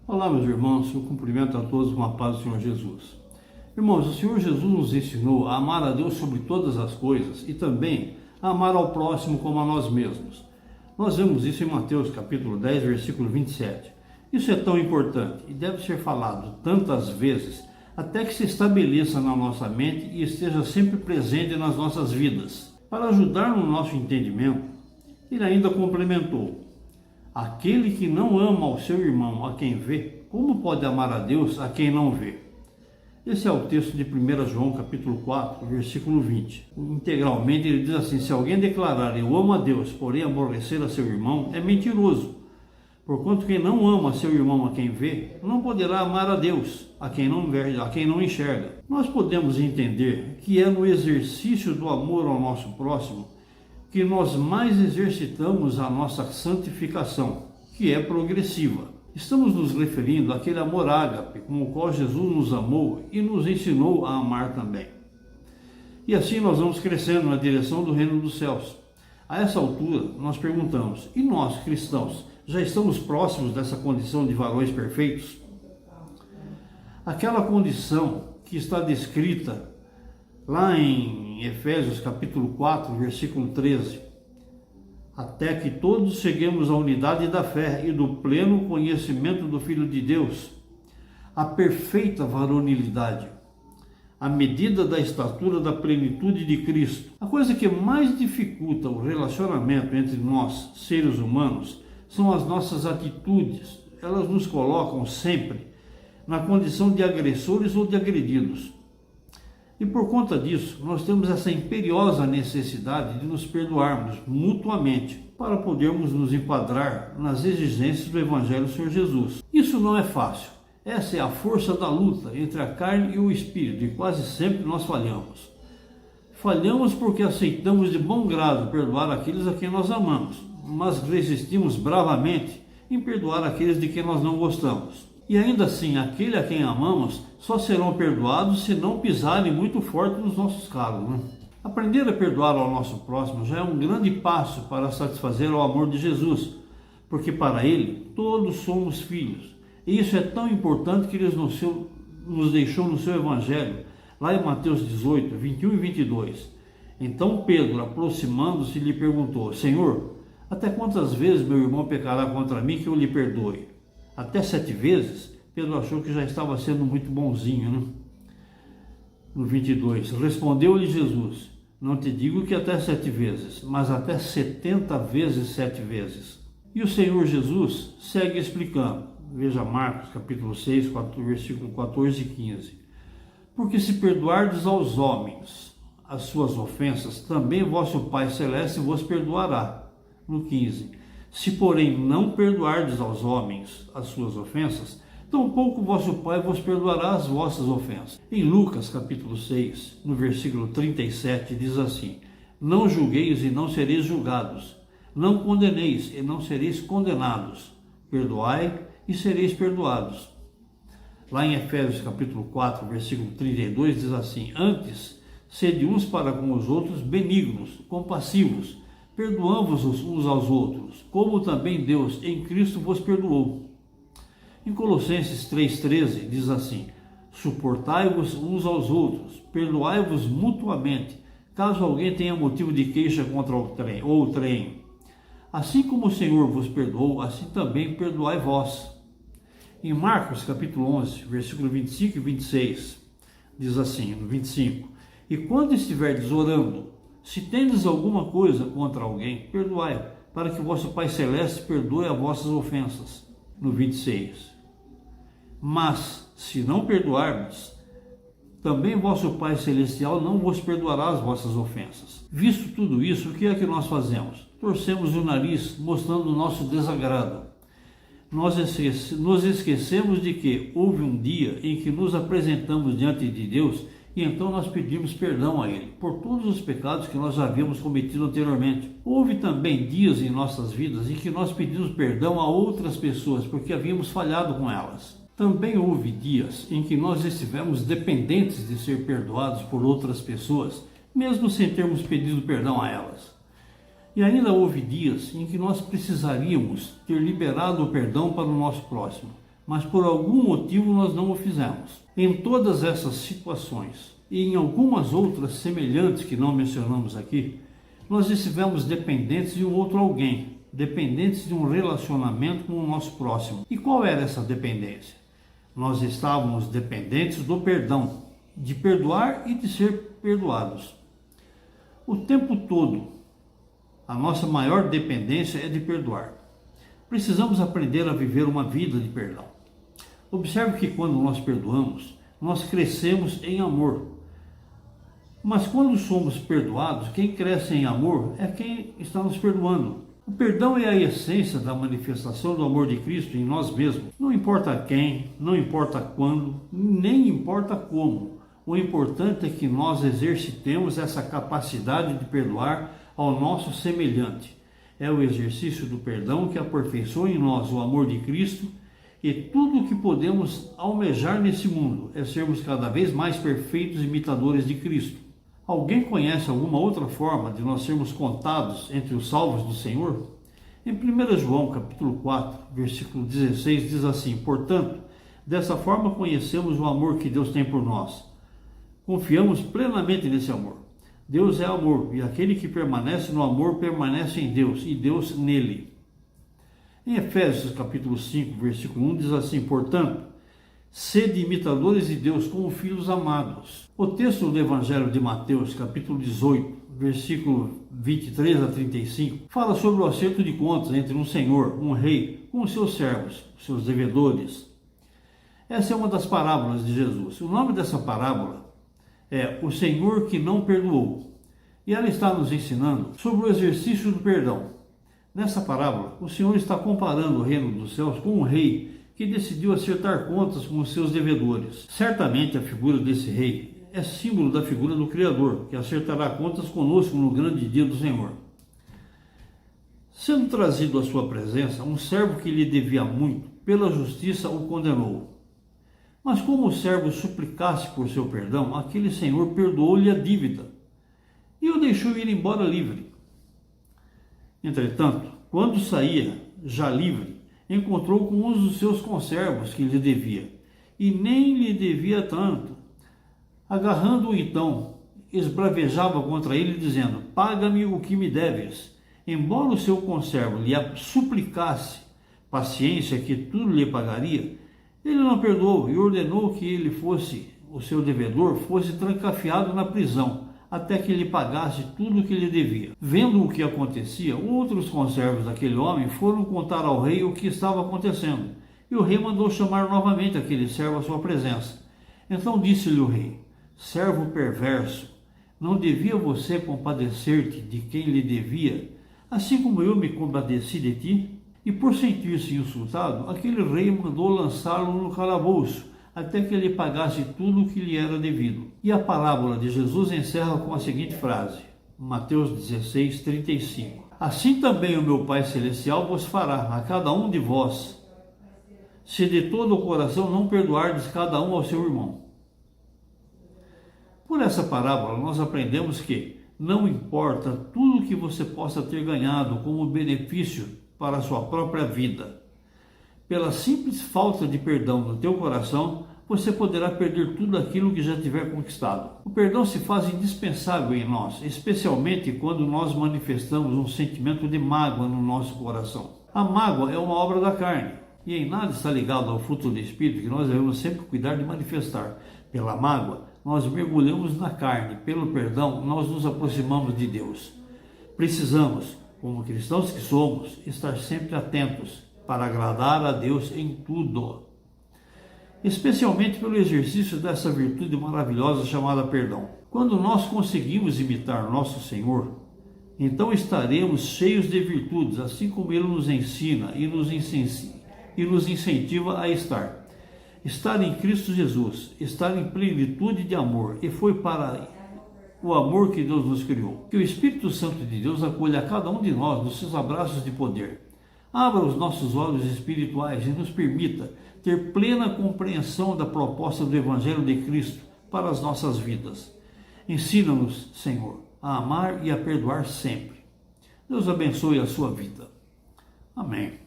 Olá, meus irmãos, eu cumprimento a todos com a paz do Senhor Jesus. Irmãos, o Senhor Jesus nos ensinou a amar a Deus sobre todas as coisas e também a amar ao próximo como a nós mesmos. Nós vemos isso em Mateus capítulo 10, versículo 27. Isso é tão importante e deve ser falado tantas vezes até que se estabeleça na nossa mente e esteja sempre presente nas nossas vidas. Para ajudar no nosso entendimento, ele ainda complementou: aquele que não ama ao seu irmão a quem vê, como pode amar a Deus a quem não vê? Esse é o texto de 1 João capítulo 4, versículo 20. Integralmente ele diz assim: se alguém declarar eu amo a Deus, porém aborrecer a seu irmão, é mentiroso. Porquanto quem não ama seu irmão a quem vê, não poderá amar a Deus a quem não vê, a quem não enxerga. Nós podemos entender que é no exercício do amor ao nosso próximo que nós mais exercitamos a nossa santificação, que é progressiva. Estamos nos referindo àquele amor ágape, com o qual Jesus nos amou e nos ensinou a amar também. E assim nós vamos crescendo na direção do reino dos céus. A essa altura, nós perguntamos: e nós, cristãos, já estamos próximos dessa condição de varões perfeitos? Aquela condição que está descrita lá em Efésios capítulo 4, versículo 13, até que todos cheguemos à unidade da fé e do pleno conhecimento do Filho de Deus, a perfeita varonilidade, a medida da estatura da plenitude de Cristo. A coisa que mais dificulta o relacionamento entre nós, seres humanos, são as nossas atitudes. Elas nos colocam sempre na condição de agressores ou de agredidos. E por conta disso, nós temos essa imperiosa necessidade de nos perdoarmos mutuamente para podermos nos enquadrar nas exigências do Evangelho do Senhor Jesus. Isso não é fácil. Essa é a força da luta entre a carne e o espírito, e quase sempre nós falhamos. Falhamos porque aceitamos de bom grado perdoar aqueles a quem nós amamos, mas resistimos bravamente em perdoar aqueles de quem nós não gostamos. E ainda assim, aquele a quem amamos só serão perdoados se não pisarem muito forte nos nossos calos. Aprender a perdoar ao nosso próximo já é um grande passo para satisfazer o amor de Jesus, porque para ele todos somos filhos. E isso é tão importante que ele nos deixou no seu Evangelho, lá em Mateus 18, 21 e 22. Então Pedro, aproximando-se, lhe perguntou: Senhor, até quantas vezes meu irmão pecará contra mim que eu lhe perdoe? Até 7 vezes? Pedro achou que já estava sendo muito bonzinho, No 22, respondeu-lhe Jesus: não te digo que até 7 vezes, mas até 70 vezes 7 vezes. E o Senhor Jesus segue explicando. Veja Marcos capítulo 6, versículo 14 e 15. Porque se perdoardes aos homens as suas ofensas, também vosso Pai Celeste vos perdoará. No 15. Se, porém, não perdoardes aos homens as suas ofensas, tampouco vosso Pai vos perdoará as vossas ofensas. Em Lucas, capítulo 6, no versículo 37, diz assim: não julgueis e não sereis julgados, não condeneis e não sereis condenados, perdoai e sereis perdoados. Lá em Efésios, capítulo 4, versículo 32, diz assim: antes, sede uns para com os outros benignos, compassivos, perdoando-vos uns aos outros, como também Deus em Cristo vos perdoou. Em Colossenses 3,13 diz assim: suportai-vos uns aos outros, perdoai-vos mutuamente, caso alguém tenha motivo de queixa contra o trem. Assim como o Senhor vos perdoou, assim também perdoai vós. Em Marcos capítulo 11, versículo 25 e 26, diz assim, no 25: e quando estiverdes orando, se tendes alguma coisa contra alguém, perdoai, para que vosso Pai Celeste perdoe as vossas ofensas. No 26. Mas, se não perdoardes, também vosso Pai Celestial não vos perdoará as vossas ofensas. Visto tudo isso, o que é que nós fazemos? Torcemos o nariz, mostrando o nosso desagrado. Nós nos esquecemos de que houve um dia em que nos apresentamos diante de Deus e então nós pedimos perdão a Ele por todos os pecados que nós havíamos cometido anteriormente. Houve também dias em nossas vidas em que nós pedimos perdão a outras pessoas porque havíamos falhado com elas. Também houve dias em que nós estivemos dependentes de ser perdoados por outras pessoas, mesmo sem termos pedido perdão a elas. E ainda houve dias em que nós precisaríamos ter liberado o perdão para o nosso próximo, mas por algum motivo nós não o fizemos. Em todas essas situações e em algumas outras semelhantes que não mencionamos aqui, nós estivemos dependentes de um outro alguém, dependentes de um relacionamento com o nosso próximo. E qual era essa dependência? Nós estávamos dependentes do perdão, de perdoar e de ser perdoados. O tempo todo, a nossa maior dependência é de perdoar. Precisamos aprender a viver uma vida de perdão. Observe que quando nós perdoamos, nós crescemos em amor. Mas quando somos perdoados, quem cresce em amor é quem está nos perdoando. O perdão é a essência da manifestação do amor de Cristo em nós mesmos. Não importa quem, não importa quando, nem importa como. O importante é que nós exercitemos essa capacidade de perdoar ao nosso semelhante. É o exercício do perdão que aperfeiçoa em nós o amor de Cristo, e tudo o que podemos almejar nesse mundo é sermos cada vez mais perfeitos imitadores de Cristo. Alguém conhece alguma outra forma de nós sermos contados entre os salvos do Senhor? Em 1 João capítulo 4, versículo 16, diz assim: portanto, dessa forma conhecemos o amor que Deus tem por nós. Confiamos plenamente nesse amor. Deus é amor, e aquele que permanece no amor permanece em Deus, e Deus nele. Em Efésios capítulo 5, versículo 1, diz assim: portanto, sede imitadores de Deus como filhos amados. O texto do Evangelho de Mateus, capítulo 18, versículo 23 a 35, fala sobre o acerto de contas entre um senhor, um rei, com os seus servos, os seus devedores. Essa é uma das parábolas de Jesus. O nome dessa parábola é O Senhor que não perdoou. E ela está nos ensinando sobre o exercício do perdão. Nessa parábola, o Senhor está comparando o reino dos céus com um rei que decidiu acertar contas com os seus devedores. Certamente a figura desse rei é símbolo da figura do Criador, que acertará contas conosco no grande dia do Senhor. Sendo trazido à sua presença, um servo que lhe devia muito, pela justiça o condenou. Mas como o servo suplicasse por seu perdão, aquele senhor perdoou-lhe a dívida e o deixou ir embora livre. Entretanto, quando saía, já livre, encontrou com um dos seus conservos que lhe devia, e nem lhe devia tanto. Agarrando-o então, esbravejava contra ele, dizendo: paga-me o que me deves. Embora o seu conservo lhe suplicasse paciência que tudo lhe pagaria, ele não perdoou e ordenou que ele fosse, o seu devedor, fosse trancafiado na prisão, até que lhe pagasse tudo o que lhe devia. Vendo o que acontecia, outros conservos daquele homem foram contar ao rei o que estava acontecendo. E o rei mandou chamar novamente aquele servo à sua presença. Então disse-lhe o rei: servo perverso, não devia você compadecer-te de quem lhe devia, assim como eu me compadeci de ti? E por sentir-se insultado, aquele rei mandou lançá-lo no calabouço, até que ele pagasse tudo o que lhe era devido. E a parábola de Jesus encerra com a seguinte frase, Mateus 16, 35. Assim também o meu Pai Celestial vos fará a cada um de vós, se de todo o coração não perdoardes cada um ao seu irmão. Por essa parábola nós aprendemos que não importa tudo que você possa ter ganhado como benefício para a sua própria vida, pela simples falta de perdão no teu coração, você poderá perder tudo aquilo que já tiver conquistado. O perdão se faz indispensável em nós, especialmente quando nós manifestamos um sentimento de mágoa no nosso coração. A mágoa é uma obra da carne, e em nada está ligado ao fruto do Espírito, que nós devemos sempre cuidar de manifestar. Pela mágoa, nós mergulhamos na carne, pelo perdão, nós nos aproximamos de Deus. Precisamos, como cristãos que somos, estar sempre atentos para agradar a Deus em tudo, especialmente pelo exercício dessa virtude maravilhosa chamada perdão. Quando nós conseguimos imitar nosso Senhor, então estaremos cheios de virtudes, assim como Ele nos ensina e nos incentiva a estar. Estar em Cristo Jesus, estar em plenitude de amor, e foi para o amor que Deus nos criou. Que o Espírito Santo de Deus acolha a cada um de nós nos seus abraços de poder. Abra os nossos olhos espirituais e nos permita ter plena compreensão da proposta do Evangelho de Cristo para as nossas vidas. Ensina-nos, Senhor, a amar e a perdoar sempre. Deus abençoe a sua vida. Amém.